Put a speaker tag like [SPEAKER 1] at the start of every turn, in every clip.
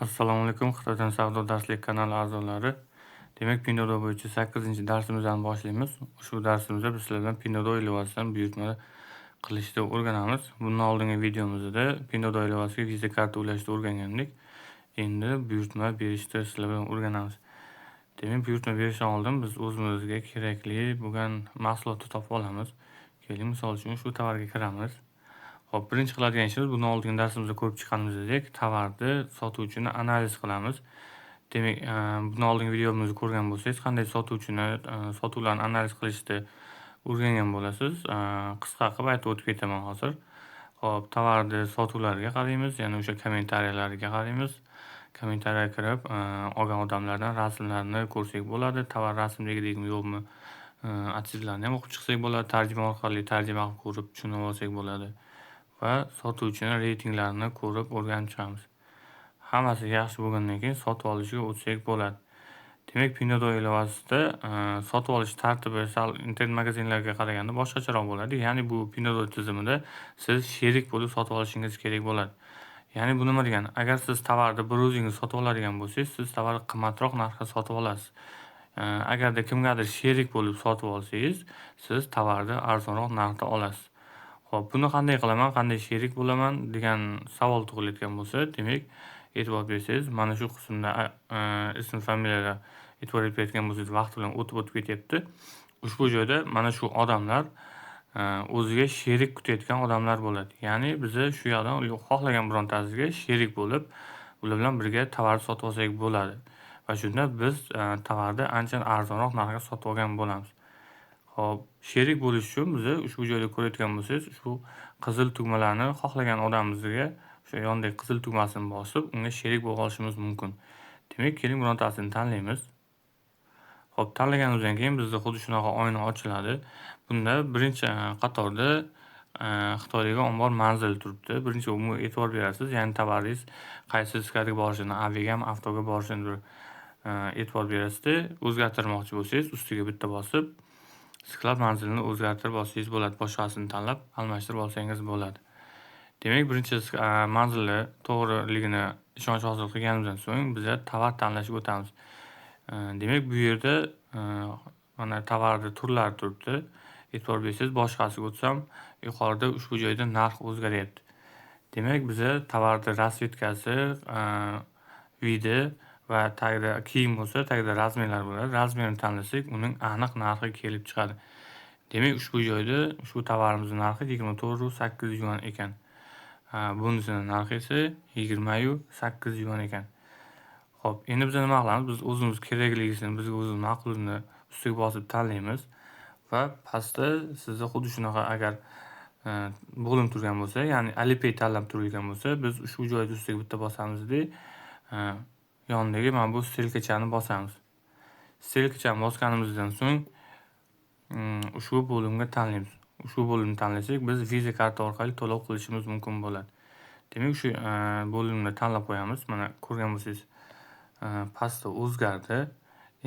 [SPEAKER 1] Assalomu alaykum, Xitoydan savdo darslik kanali a'zolari. Demak, Pinduoduo bo'yicha 8-darsimizni boshlaymiz. Ushbu darsimizda biz sizlar bilan Pinduoduo ilovasidan buyurtma qilishni o'rganamiz. Bundan oldingi videomizda Pinduoduo ilovasiga Visa karta ulashni o'rgangandik. Endi buyurtma berishni sizlar bilan o'rganamiz. Demak, buyurtma berishdan oldin biz o'zimizga kerakli bo'lgan mahsulotni topib olamiz. Keling, misol uchun shu tovarga kiramiz. Xo'p, birinchi qiladigan ishimiz bundan oldingi darsimizda ko'rib chiqqanimizdek, tovarni sotuvchini analiz qilamiz. Demak, bundan oldingi videomizni ko'rgan bo'lsangiz, qanday sotuvchini, sotuvlarni analiz qilishni o'rgangan bo'lasiz. Qisqa qilib aytib o'tib ketaman hozir. Xo'p, tovarni sotuvlariga qaraymiz, ya'ni o'sha kommentariyalariga qaraymiz. Kommentariyaga kirib, olgan odamlardan rasmlarni ko'rsak bo'ladi. Tovar rasmdagidekmi yo'qmi, artiklarni ham o'qib chiqsak bo'ladi. Tarjima orqali tarjima qilib ko'rib tushunib olsak bo'ladi. Va sotuvchini reytinglarini ko'rib o'rganib chiqamiz. Hammasi yaxshi bo'lgandan keyin sotib olishga o'tsak bo'ladi. Demak, Pinduoduo ilovasida sotib olish tartibi sal internet magazinlarga qaraganda boshqacharoq bo'ladi. Ya'ni bu Pinduoduo tizimida siz sherik bo'lib sotib olishingiz kerak bo'ladi. Ya'ni bu nima degani? Agar siz tovarni bir o'zingiz sotib oladigan bo'lsangiz, siz tovarni qimmatroq narxga sotib olasiz. Agarda kimgadir sherik bo'lib sotib olsangiz, siz tovarni arzonroq narxda olasiz. Xo'p, buni qanday qilaman, qanday sherik bo'laman degan savol tug'ilayotgan bo'lsa, demak, e'tibor bersangiz, mana shu qismda ism familiyaga e'tibor berayotgan bo'lsangiz, vaqt bilan o'tib ketyapti. Ushbu joyda mana shu odamlar o'ziga sherik kutayotgan odamlar bo'ladi. Ya'ni biz shu yoqdan xohlagan birontasiga sherik bo'lib, ular bilan birga tovar sotib olsak bo'ladi. Va shunda biz tovarni ancha arzonroq narxga sotib olgan bo'lamiz. Xo'p, sherik bo'lish uchun biz ushbu joyda ko'rayotgan bo'lsangiz, ushbu qizil tugmalarni xohlagan odamimizga o'sha yondagi qizil tugmasini bosib, unga sherik bo'lib olishimiz mumkin. Demak, keling birontasini tanlaymiz. Xo'p, tanlaganimizdan keyin bizda xuddi shunaqa oyna ochiladi. Bunda birinchi qatorda Xitoydagi ombor manzili turibdi. Birinchi unga e'tibor berasiz, ya'ni tovaringiz qaysi sirkaga borishini, avtogami, avtoga borishini bir e'tibor berasizda, o'zgartirmoqchi bo'lsangiz, ustiga bitta bosib sklad manzilini o'zgartirib olsangiz bo'ladi. Boshqasini tanlab almashtirib olsangiz bo'ladi. Demak, birinchi manzilni to'g'riligini ishonch hosil qilganimizdan so'ng biz tovar tanlashga o'tamiz. Demak, bu yerda mana tovarni turlari turibdi. E'tibor bersangiz, boshqasiga o'tsam, yuqorida ushbu joyda narx o'zgaryapti. Demak, biz tovarni rasvetkasi, vidi va tagida kiyim bo'lsa, tagida razmerlar bo'ladi. Razmerni tanlasak, uning aniq narxi kelib chiqadi. Demak, ushbu joyda ushbu tovarimizning narxi 24.8 yuan ekan. Bunisining narxi esa 20.8 yuan ekan. Xo'p, endi biz nima qilamiz? Biz o'zimiz kerakligisini, bizga o'zi ma'qulini ustiga bosib tanlaymiz va pastda sizda xuddi shunaqa agar bo'lim turgan bo'lsa, ya'ni Alipay tanlab turilgan bo'lsa, biz ushbu joyda ustiga bitta bosamizda, yonidagi mana bu stelkachani bosamiz. Stelkachani bosganimizdan so'ng ushbu bo'limga tanlaymiz. Ushbu bo'limni tanlasak, biz Visa karta orqali to'lov qilishimiz mumkin bo'ladi. Demak, shu bo'limni tanlab qo'yamiz. Mana ko'rgan bo'lsangiz, pastda o'zgardi.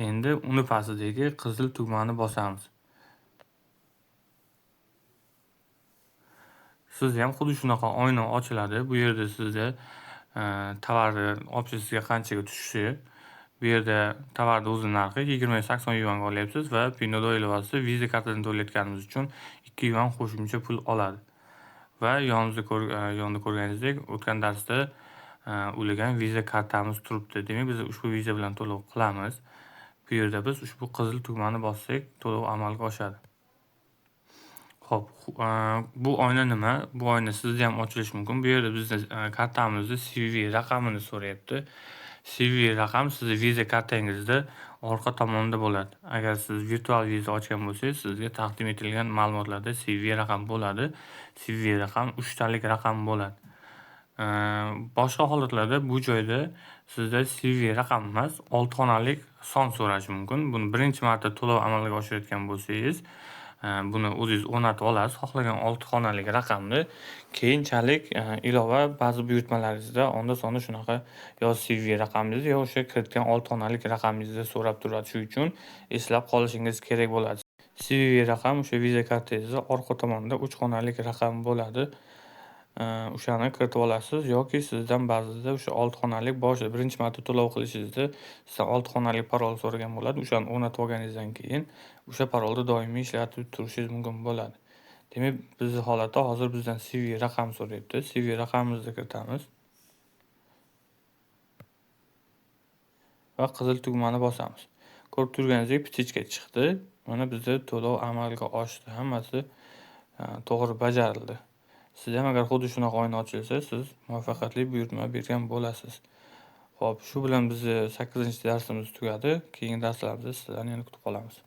[SPEAKER 1] Endi uni pastidagi qizil tugmani bosamiz. Sizda ham xuddi shunaqa oyna ochiladi. Bu yerda sizda tovarni opsiyasiga qanchaga tushishi, bu yerda tovarning o'zi narxi 20.80 yuanga olyapsiz va Pinduoduo ilovasi Visa kartadan to'layotganimiz uchun 2 yuan qo'shimcha pul oladi. Va yonida ko'rganingizdek, o'tgan darsda ulagan Visa kartamiz turibdi. Demak, biz ushbu Visa bilan to'lov qilamiz. Bu yerda biz ushbu qizil tugmani bossak, to'lov amalga oshadi. Xo'p, bu oyna nima? Bu oyna sizda ham ochilishi mumkin. Bu yerda bizning kartamizning CVV raqamini so'rayapti. CVV raqam sizning Visa kartangizda orqa tomonda bo'ladi. Agar siz virtual Visa ochgan bo'lsangiz, sizga taqdim etilgan ma'lumotlarda CVV raqam bo'ladi. CVV raqam 3 talik raqam bo'ladi. Boshqa holatlarda bu joyda sizda CVV raqam emas, 6 xonalik son so'rashi mumkin. Buni birinchi marta to'lov amalga oshirayotgan bo'lsangiz, buni o'zingiz o'rnatib olasiz. Xohlagan 6 xonalik raqamni keyinchalik ilova ba'zi buyurtmalaringizda onda-sonda shunaqa yo CVV raqamingizni yo o'sha kiritgan 6 xonalik raqamingizni so'rab turadi. Shuning uchun eslab qolishingiz kerak bo'ladi. CVV raqam o'sha Visa kartangizda orqa tomonda 3 xonalik raqam bo'ladi. o'shani kiritib olasiz yoki sizdan ba'zida o'sha 6 xonalik birinchi marta to'lov qilishingizda sizdan 6 xonalik parol so'ragan bo'ladi. O'shani o'rnatib olganingizdan keyin o'sha parolda doimiy ishlatib turishingiz mumkin bo'ladi. Demak, bizning holatda hozir bizdan CV raqam so'rayapti. CV raqamimizni kiritamiz. Va qizil tugmani bosamiz. Ko'rib turganingizdek ptichka chiqdi. Mana bizda to'lov amalga oshdi. Hammasi to'g'ri bajarildi. Siz ham agar xuddi shunaqa oyna ochilsa, siz muvaffaqiyatli buyurtma bergan bo'lasiz. Xo'p, shu bilan bizni 8-darsimiz tugadi. Keyingi darslarimizda sizlarni yana kutib qolamiz.